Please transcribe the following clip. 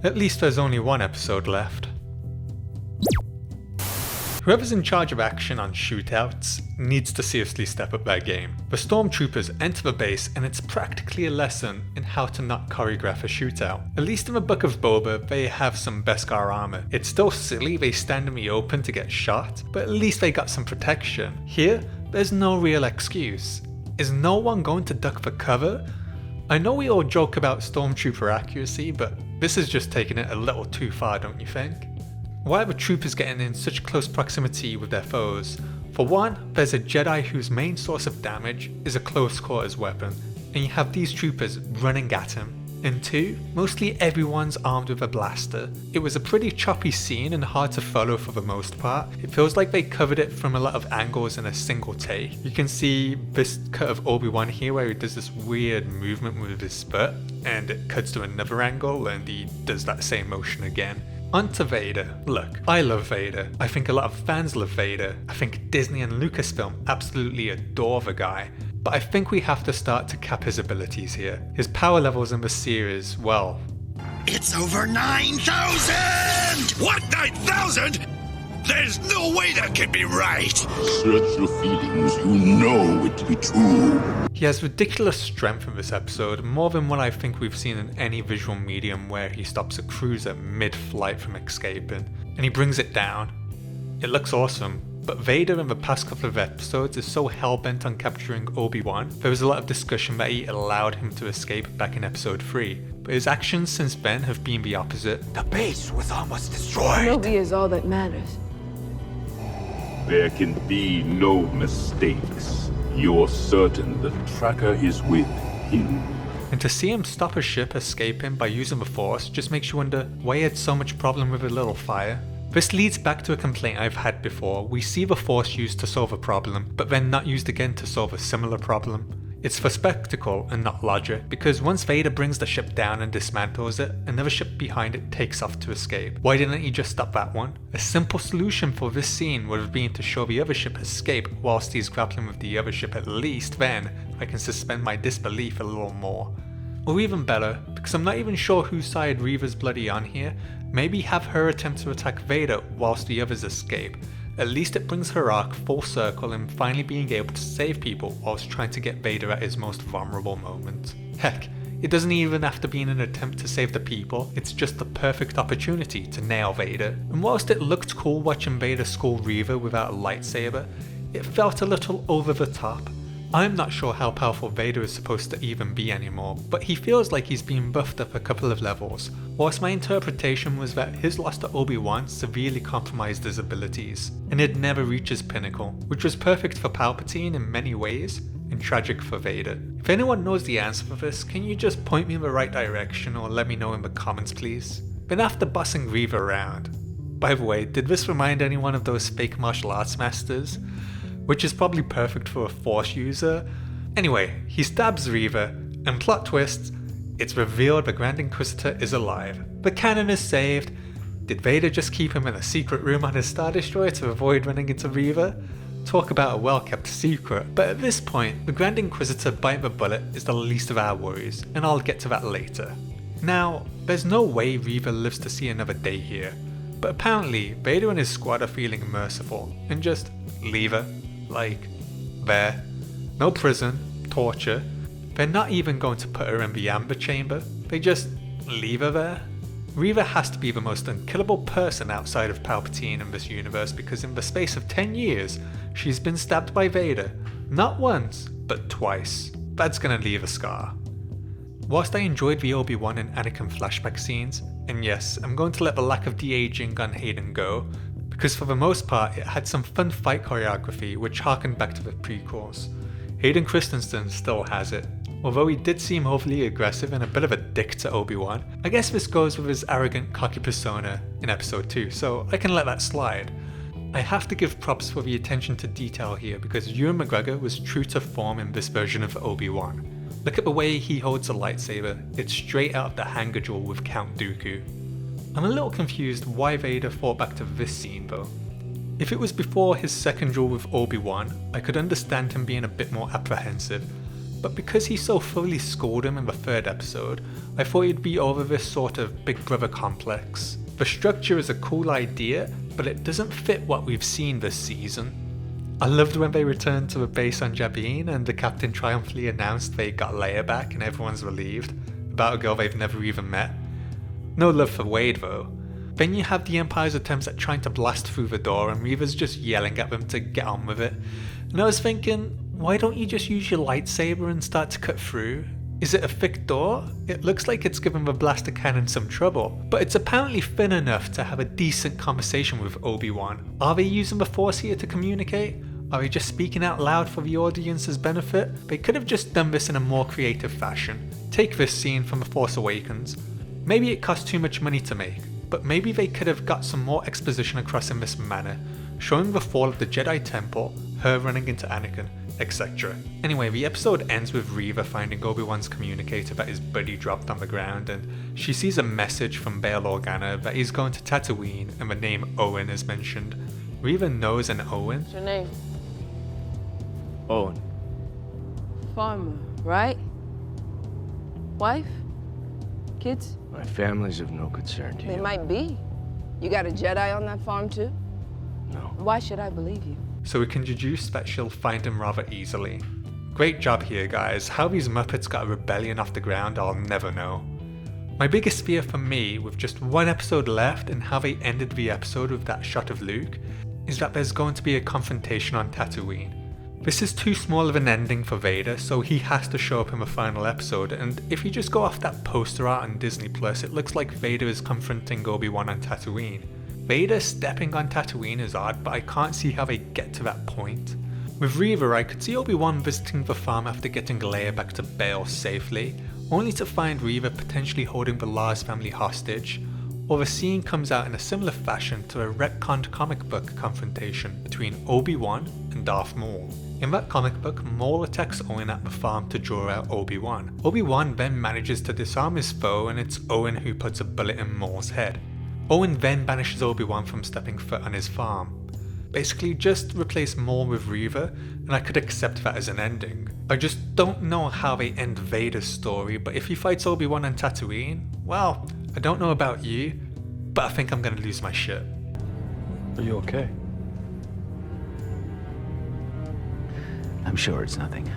At least there's only one episode left. Whoever's in charge of action on shootouts needs to seriously step up their game. The stormtroopers enter the base and it's practically a lesson in how to not choreograph a shootout. At least in the Book of Boba they have some Beskar armor. It's still silly they stand in the open to get shot, but at least they got some protection. Here, there's no real excuse. Is no one going to duck for cover? I know we all joke about stormtrooper accuracy, but this is just taking it a little too far, don't you think? Why are the troopers getting in such close proximity with their foes? For one, there's a Jedi whose main source of damage is a close quarters weapon, and you have these troopers running at him. And two, mostly everyone's armed with a blaster. It was a pretty choppy scene and hard to follow for the most part. It feels like they covered it from a lot of angles in a single take. You can see this cut of Obi-Wan here where he does this weird movement with his foot, and it cuts to another angle and he does that same motion again. On to Vader. Look, I love Vader. I think a lot of fans love Vader. I think Disney and Lucasfilm absolutely adore the guy. But I think we have to start to cap his abilities here. His power levels in the series, well... It's over 9,000! What, 9,000? There's no way that can be right! Search your feelings, you know it to be true. He has ridiculous strength in this episode, more than what I think we've seen in any visual medium where he stops a cruiser mid-flight from escaping, and he brings it down. It looks awesome, but Vader in the past couple of episodes is so hell-bent on capturing Obi-Wan, there was a lot of discussion that he allowed him to escape back in episode 3, but his actions since then have been the opposite. The base was almost destroyed. Kenobi is all that matters. There can be no mistakes. You're certain the tracker is with him. And to see him stop a ship escaping by using the Force just makes you wonder why he had so much problem with a little fire. This leads back to a complaint I've had before. We see the Force used to solve a problem, but then not used again to solve a similar problem. It's for spectacle and not logic, because once Vader brings the ship down and dismantles it, another ship behind it takes off to escape. Why didn't he just stop that one? A simple solution for this scene would have been to show the other ship escape whilst he's grappling with the other ship. At least then I can suspend my disbelief a little more. Or even better, because I'm not even sure whose side Reva's bloody on here, maybe have her attempt to attack Vader whilst the others escape. At least it brings her arc full circle in finally being able to save people whilst trying to get Vader at his most vulnerable moment. Heck, it doesn't even have to be in an attempt to save the people, it's just the perfect opportunity to nail Vader. And whilst it looked cool watching Vader school Reva without a lightsaber, it felt a little over the top. I'm not sure how powerful Vader is supposed to even be anymore, but he feels like he's been buffed up a couple of levels, whilst my interpretation was that his loss to Obi-Wan severely compromised his abilities, and he'd never reach his pinnacle, which was perfect for Palpatine in many ways, and tragic for Vader. If anyone knows the answer for this, can you just point me in the right direction or let me know in the comments please? Then after bossing Reva around, by the way, did this remind anyone of those fake martial arts masters? Which is probably perfect for a Force user. Anyway, he stabs Reva, and plot twist, it's revealed the Grand Inquisitor is alive. The cannon is saved. Did Vader just keep him in a secret room on his Star Destroyer to avoid running into Reva? Talk about a well-kept secret. But at this point, the Grand Inquisitor biting the bullet is the least of our worries, and I'll get to that later. Now, there's no way Reva lives to see another day here, but apparently Vader and his squad are feeling merciful, and just leave her. Like, there. No prison, torture. They're not even going to put her in the amber chamber, they just leave her there. Reva has to be the most unkillable person outside of Palpatine in this universe because in the space of 10 years, she's been stabbed by Vader. Not once, but twice. That's gonna leave a scar. Whilst I enjoyed the Obi-Wan and Anakin flashback scenes, and yes, I'm going to let the lack of de-aging on Hayden go, because for the most part it had some fun fight choreography which harkened back to the prequels. Hayden Christensen still has it, although he did seem overly aggressive and a bit of a dick to Obi-Wan. I guess this goes with his arrogant, cocky persona in episode 2, so I can let that slide. I have to give props for the attention to detail here because Ewan McGregor was true to form in this version of Obi-Wan. Look at the way he holds a lightsaber, it's straight out of the Hangar duel with Count Dooku. I'm a little confused why Vader fought back to this scene though. If it was before his second duel with Obi-Wan, I could understand him being a bit more apprehensive, but because he so fully schooled him in the 3rd episode, I thought he'd be over this sort of big brother complex. The structure is a cool idea, but it doesn't fit what we've seen this season. I loved when they returned to the base on Jabin and the captain triumphantly announced they got Leia back and everyone's relieved, about a girl they've never even met. No love for Wade though. Then you have the Empire's attempts at trying to blast through the door and Reva's just yelling at them to get on with it. And I was thinking, why don't you just use your lightsaber and start to cut through? Is it a thick door? It looks like it's giving the blaster cannon some trouble, but it's apparently thin enough to have a decent conversation with Obi-Wan. Are they using the Force here to communicate? Are they just speaking out loud for the audience's benefit? They could have just done this in a more creative fashion. Take this scene from The Force Awakens. Maybe it cost too much money to make, but maybe they could have got some more exposition across in this manner, showing the fall of the Jedi Temple, her running into Anakin, etc. Anyway, the episode ends with Reva finding Obi-Wan's communicator that his buddy dropped on the ground, and she sees a message from Bail Organa that he's going to Tatooine and the name Owen is mentioned. Reva knows an Owen. What's your name? Owen. Farmer, right? Wife? Kids? My family's of no concern to They you. might be. You got a Jedi on that farm too? No. Why should I believe you? So we can deduce that she'll find him rather easily. Great job here guys, how these Muppets got a rebellion off the ground I'll never know. My biggest fear for me, with just one episode left and how they ended the episode with that shot of Luke, is that there's going to be a confrontation on Tatooine. This is too small of an ending for Vader, so he has to show up in the final episode, and if you just go off that poster art on Disney Plus, it looks like Vader is confronting Obi-Wan on Tatooine. Vader stepping on Tatooine is odd, but I can't see how they get to that point. With Reva, I could see Obi-Wan visiting the farm after getting Leia back to Bail safely, only to find Reva potentially holding the Lars family hostage, or the scene comes out in a similar fashion to a retconned comic book confrontation between Obi-Wan and Darth Maul. In that comic book, Maul attacks Owen at the farm to draw out Obi-Wan. Obi-Wan then manages to disarm his foe, and it's Owen who puts a bullet in Maul's head. Owen then banishes Obi-Wan from stepping foot on his farm. Basically just replace Maul with Reva, and I could accept that as an ending. I just don't know how they end Vader's story, but if he fights Obi-Wan on Tatooine, well, I don't know about you, but I think I'm gonna lose my shit. Are you okay? I'm sure it's nothing.